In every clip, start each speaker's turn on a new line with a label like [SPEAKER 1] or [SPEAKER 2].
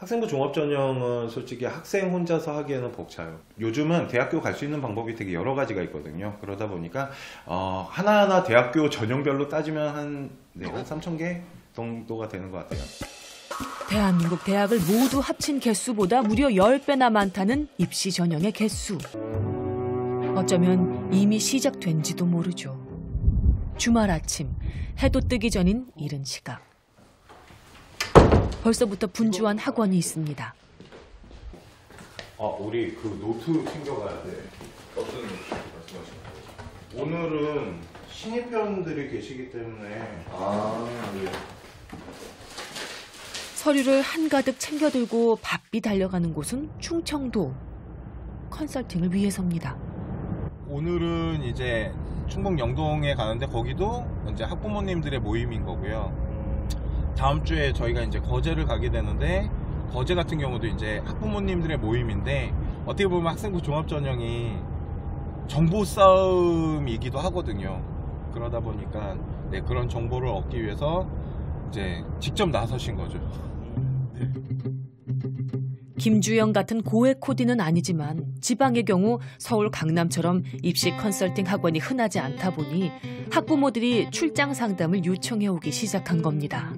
[SPEAKER 1] 학생부 종합전형은 솔직히 학생 혼자서 하기에는 벅차요. 요즘은 대학교 갈 수 있는 방법이 되게 여러 가지가 있거든요. 그러다 보니까 하나하나 대학교 전형별로 따지면 한 3,000개 정도가 되는 것 같아요.
[SPEAKER 2] 대한민국 대학을 모두 합친 개수보다 무려 10배나 많다는 입시 전형의 개수. 어쩌면 이미 시작된지도 모르죠. 주말 아침, 해도 뜨기 전인 이른 시각. 벌써부터 분주한 학원이 있습니다.
[SPEAKER 1] 우리 그 노트 챙겨가야 돼. 어떤 노트 말씀하시는 거예요? 오늘은 신입회원들이 계시기 때문에. 네.
[SPEAKER 2] 서류를 한가득 챙겨 들고 바삐 달려가는 곳은 충청도. 컨설팅을 위해서입니다.
[SPEAKER 3] 오늘은 이제 충북 영동에 가는데 거기도 이제 학부모님들의 모임인 거고요. 다음 주에 저희가 이제 거제를 가게 되는데 거제 같은 경우도 이제 학부모님들의 모임인데 어떻게 보면 학생부 종합전형이 정보 싸움이기도 하거든요. 그러다 보니까 그런 정보를 얻기 위해서 이제 직접 나서신 거죠.
[SPEAKER 2] 김주영 같은 고액 코디는 아니지만 지방의 경우 서울 강남처럼 입시 컨설팅 학원이 흔하지 않다 보니 학부모들이 출장 상담을 요청해 오기 시작한 겁니다.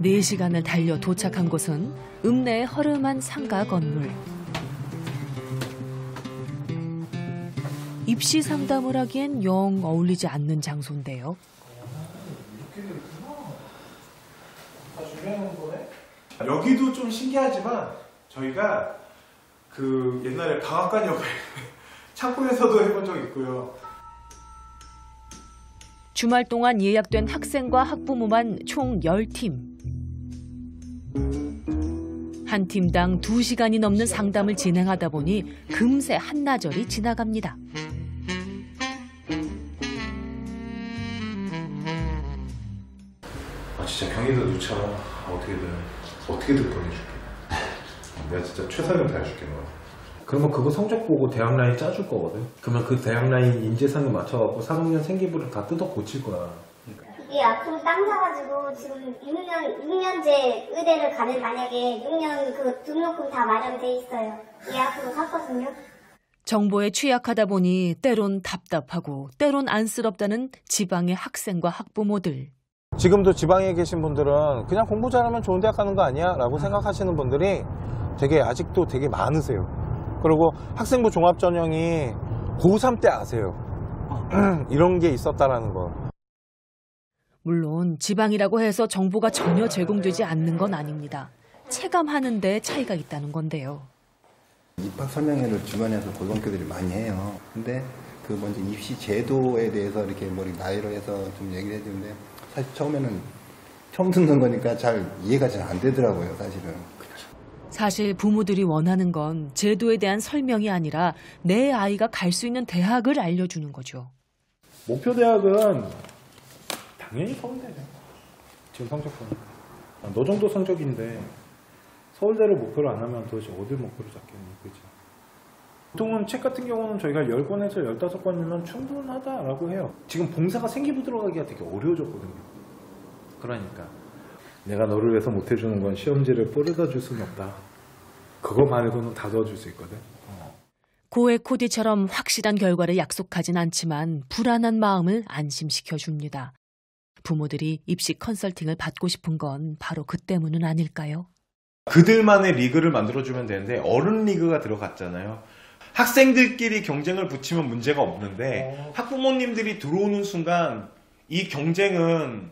[SPEAKER 2] 4시간을 달려 도착한 곳은 읍내의 허름한 상가 건물. 입시 상담을 하기엔 영 어울리지 않는 장소인데요.
[SPEAKER 4] 여기도 좀 신기하지만 저희가 그 옛날에 방앗간 역을 창고에서도 해본 적 있고요.
[SPEAKER 2] 주말 동안 예약된 학생과 학부모만 총 10팀. 한 팀당 2시간이 넘는 상담을 진행하다 보니 금세 한나절이 지나갑니다.
[SPEAKER 1] 진짜 경희도 누차 어떻게든 보내줄게. 내가 진짜 최선을 다해줄게.
[SPEAKER 5] 그러면 그거 성적 보고 대학 라인 짜줄 거거든. 그러면 그 대학 라인 인재상에 맞춰갖고 3학년 생기부를 다 뜯어 고칠 거야.
[SPEAKER 6] 이게 앞으로 땅 사가지고 지금 6년제 의대를 가면 만약에 6년 그 등록금 다 마련돼 있어요. 이 앞으로 샀거든요.
[SPEAKER 2] 정보에 취약하다 보니 때론 답답하고 때론 안쓰럽다는 지방의 학생과 학부모들.
[SPEAKER 3] 지금도 지방에 계신 분들은 그냥 공부 잘하면 좋은 대학 가는 거 아니야? 라고 생각하시는 분들이 아직도 되게 많으세요. 그리고 학생부 종합전형이 고3 때 아세요. 이런 게 있었다라는 거.
[SPEAKER 2] 물론 지방이라고 해서 정보가 전혀 제공되지 않는 건 아닙니다. 체감하는 데 차이가 있다는 건데요.
[SPEAKER 7] 입학 설명회를 주변에서 고등학교들이 많이 해요. 근데 그 먼저 입시 제도에 대해서 이렇게 나열을 해서 좀 얘기를 해주는데 사실 처음에는 처음 듣는 거니까 잘 이해가 잘 안 되더라고요, 사실은.
[SPEAKER 2] 사실 부모들이 원하는 건 제도에 대한 설명이 아니라 내 아이가 갈 수 있는 대학을 알려주는 거죠.
[SPEAKER 5] 목표 대학은 당연히 서울대죠. 지금 성적 보니까. 너 정도 성적인데 서울대를 목표로 안 하면 도대체 어딜 목표로 잡겠니, 그죠? 보통은 책 같은 경우는 저희가 10권에서 15권이면 충분하다라고 해요. 지금 봉사가 생기부 들어가기가 되게 어려워졌거든요. 그러니까 내가 너를 위해서 못해주는 건 시험지를 뿌려다 줄 수는 없다. 그것만 해도는 다 도와줄 수 있거든.
[SPEAKER 2] 고액 코디처럼 확실한 결과를 약속하진 않지만 불안한 마음을 안심시켜줍니다. 부모들이 입시 컨설팅을 받고 싶은 건 바로 그 때문은 아닐까요?
[SPEAKER 1] 그들만의 리그를 만들어주면 되는데 어른 리그가 들어갔잖아요. 학생들끼리 경쟁을 붙이면 문제가 없는데 학부모님들이 들어오는 순간 이 경쟁은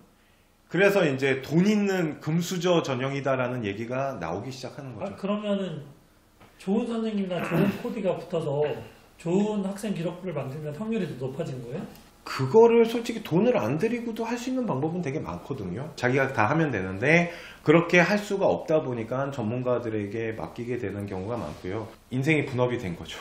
[SPEAKER 1] 그래서 이제 돈 있는 금수저 전형이다라는 얘기가 나오기 시작하는 거죠.
[SPEAKER 8] 그러면은 좋은 선생님이나 좋은 코디가 붙어서 좋은 학생 기록부를 만들면 확률이 더 높아지는 거예요?
[SPEAKER 1] 그거를 솔직히 돈을 안 들이고도 할 수 있는 방법은 되게 많거든요. 자기가 다 하면 되는데 그렇게 할 수가 없다 보니까 전문가들에게 맡기게 되는 경우가 많고요. 인생이 분업이 된 거죠.